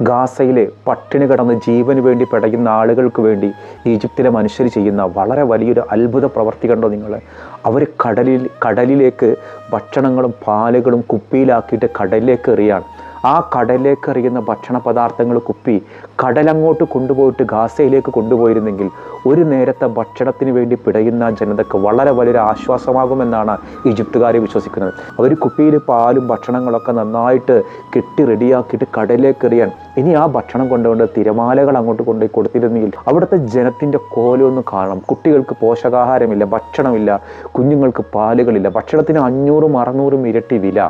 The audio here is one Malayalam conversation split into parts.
ഗാസയിലെ പട്ടിണി കിടന്ന് ജീവന് വേണ്ടി പിടയുന്ന ആളുകൾക്ക് വേണ്ടി ഈജിപ്തിലെ മനുഷ്യർ ചെയ്യുന്ന വളരെ വലിയൊരു അത്ഭുത പ്രവൃത്തി കണ്ടോ നിങ്ങൾ? അവർ കടലിലേക്ക് ഭക്ഷണങ്ങളും പാലുകളും കുപ്പിയിലാക്കിയിട്ട് കടലിലേക്ക് എറിയാണ്. ആ കടലിലേക്ക് എറിയുന്ന ഭക്ഷണ പദാർത്ഥങ്ങൾ കുപ്പി കടലങ്ങോട്ട് കൊണ്ടുപോയിട്ട് ഗാസയിലേക്ക് കൊണ്ടുപോയിരുന്നെങ്കിൽ ഒരു നേരത്തെ ഭക്ഷണത്തിന് വേണ്ടി പിടയുന്ന ജനതയ്ക്ക് വളരെ വലിയൊരു ആശ്വാസമാകുമെന്നാണ് ഈജിപ്തുകാരെ വിശ്വസിക്കുന്നത്. അവർ കുപ്പിയിൽ പാലും ഭക്ഷണങ്ങളൊക്കെ നന്നായിട്ട് കെട്ടി റെഡിയാക്കിയിട്ട് കടലിലേക്ക് എറിയാൻ. ഇനി ആ ഭക്ഷണം കൊണ്ടുകൊണ്ട് തിരമാലകൾ അങ്ങോട്ട് കൊണ്ടുപോയി കൊടുത്തിരുന്നെങ്കിൽ അവിടുത്തെ ജനത്തിൻ്റെ കോലമൊന്ന് കാണണം. കുട്ടികൾക്ക് പോഷകാഹാരമില്ല, ഭക്ഷണമില്ല, കുഞ്ഞുങ്ങൾക്ക് പാലുകളില്ല, ഭക്ഷണത്തിന് 500-600 ഇരട്ടി വില.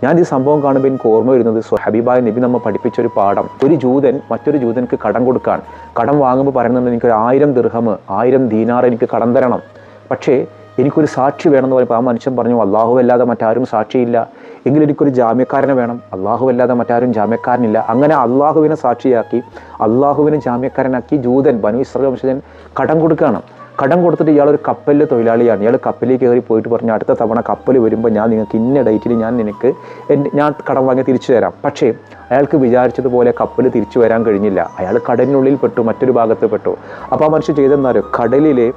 ഞാൻ ഈ സംഭവം കാണുമ്പോൾ എനിക്ക് ഓർമ്മ വരുന്നത് ഹബീബായ നബി നമ്മെ പഠിപ്പിച്ചൊരു പാഠം. ഒരു ജൂതൻ മറ്റൊരു ജൂതൻക്ക് കടം കൊടുക്കാൻ, കടം വാങ്ങുമ്പോൾ പറയുന്നുണ്ട് എനിക്കൊരു 1000 ദിർഹം 1000 ദീനാർ എനിക്ക് കടം തരണം, പക്ഷേ എനിക്കൊരു സാക്ഷി വേണമെന്ന് പറയുമ്പോൾ ആ മനുഷ്യൻ പറഞ്ഞു അള്ളാഹു അല്ലാതെ മറ്റാരും സാക്ഷിയില്ല, എങ്കിലും എനിക്കൊരു ജാമ്യക്കാരനെ വേണം. അള്ളാഹു അല്ലാതെ മറ്റാരും ജാമ്യക്കാരനില്ല. അങ്ങനെ അള്ളാഹുവിനെ സാക്ഷിയാക്കി അള്ളാഹുവിനെ ജാമ്യക്കാരനാക്കി ജൂതൻ ബനു ഇസ്രായേൽ വംശജൻ കടം കൊടുക്കുകയാണ്. കടം കൊടുത്തിട്ട് ഇയാളൊരു കപ്പലിലെ തൊഴിലാളിയാണ്. ഇയാൾ കപ്പലിലേക്ക് കയറി പോയിട്ട് പറഞ്ഞു അടുത്ത തവണ കപ്പൽ വരുമ്പോൾ ഞാൻ നിങ്ങൾക്ക് ഇന്ന ഡേറ്റിൽ ഞാൻ കടം വാങ്ങി തിരിച്ചു തരാം. പക്ഷേ അയാൾക്ക് വിചാരിച്ചതുപോലെ കപ്പൽ തിരിച്ചു വരാൻ കഴിഞ്ഞില്ല. അയാൾ കടലിനുള്ളിൽ പെട്ടു, മറ്റൊരു ഭാഗത്ത് പെട്ടു. അപ്പോൾ ആ മനുഷ്യൻ ചെയ്തെന്നാരോ കടലിലെ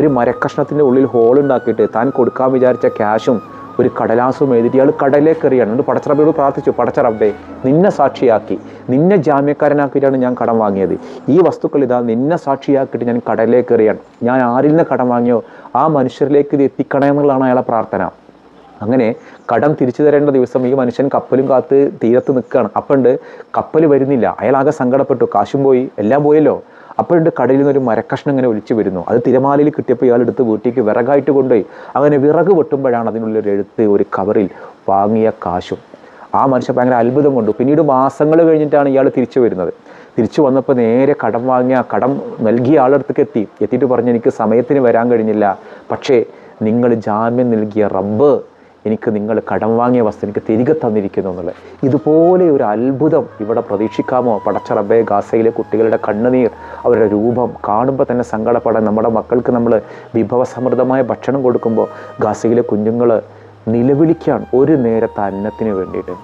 ഒരു മരക്കഷ്ണത്തിൻ്റെ ഉള്ളിൽ ഹോളുണ്ടാക്കിയിട്ട് താൻ കൊടുക്കാൻ വിചാരിച്ച ക്യാഷും ഒരു കടലാസും എഴുതിയിട്ട് ഇയാൾ കടലിലേക്ക് എറിയാണ്. എന്നിട്ട് പടച്ചറബിയോട് പ്രാർത്ഥിച്ചു, പടച്ചറബേ നിന്നെ സാക്ഷിയാക്കി നിന്നെ ജാമ്യക്കാരനാക്കിയിട്ടാണ് ഞാൻ കടം വാങ്ങിയത്. ഈ വസ്തുക്കൾ ഇതാ നിന്നെ സാക്ഷിയാക്കിയിട്ട് ഞാൻ കടലിലേക്ക് എറിയാണ്. ഞാൻ ആരിൽ നിന്ന് കടം വാങ്ങിയോ ആ മനുഷ്യരിലേക്ക് ഇത് എത്തിക്കണേ എന്നുള്ളതാണ് അയാളെ പ്രാർത്ഥന. അങ്ങനെ കടം തിരിച്ചു തരേണ്ട ദിവസം ഈ മനുഷ്യൻ കപ്പലും കാത്ത് തീരത്ത് നിൽക്കുകയാണ്. അപ്പോണ്ട് കപ്പൽ വരുന്നില്ല. അയാളാകെ സങ്കടപ്പെട്ടു, കാശും പോയി, എല്ലാം പോയല്ലോ. അപ്പോഴുണ്ട് കടലിൽ നിന്നൊരു മരക്കഷ്ണം ഇങ്ങനെ ഒലിച്ചു വരുന്നു. അത് തിരമാലയിൽ കിട്ടിയപ്പോൾ ഇയാൾ എടുത്ത് വീട്ടിലേക്ക് വിറകായിട്ട് കൊണ്ടുപോയി. അങ്ങനെ വിറക് വെട്ടുമ്പോഴാണ് അതിനുള്ളൊരു എഴുത്ത്, ഒരു കവറിൽ വാങ്ങിയ കാശും. ആ മനുഷ്യൻ ഭയങ്കര അത്ഭുതം കൊണ്ടു. പിന്നീട് മാസങ്ങൾ കഴിഞ്ഞിട്ടാണ് ഇയാൾ തിരിച്ചു വരുന്നത്. തിരിച്ചു വന്നപ്പോൾ നേരെ കടം നൽകിയ ആളടുത്തേക്ക് എത്തിയിട്ട് പറഞ്ഞു എനിക്ക് സമയത്തിന് വരാൻ കഴിഞ്ഞില്ല, പക്ഷേ നിങ്ങൾ ജാമ്യം നൽകിയ റബ്ബ് എനിക്ക് നിങ്ങൾ കടം വാങ്ങിയ വസ്തു എനിക്ക് തിരികെ തന്നിരിക്കുന്നു എന്നുള്ളത്. ഇതുപോലെ ഒരു അത്ഭുതം ഇവിടെ പ്രതീക്ഷിക്കാമോ? പടച്ച റബ്ബേ, ഗാസയിലെ കുട്ടികളുടെ കണ്ണുനീർ, അവരുടെ രൂപം കാണുമ്പോൾ തന്നെ സങ്കടപ്പെടാൻ. നമ്മുടെ മക്കൾക്ക് നമ്മൾ വിഭവസമൃദ്ധമായ ഭക്ഷണം കൊടുക്കുമ്പോൾ ഗാസയിലെ കുഞ്ഞുങ്ങൾ നിലവിളിക്കാൻ ഒരു നേരത്തെ അന്നത്തിന് വേണ്ടിയിട്ട്.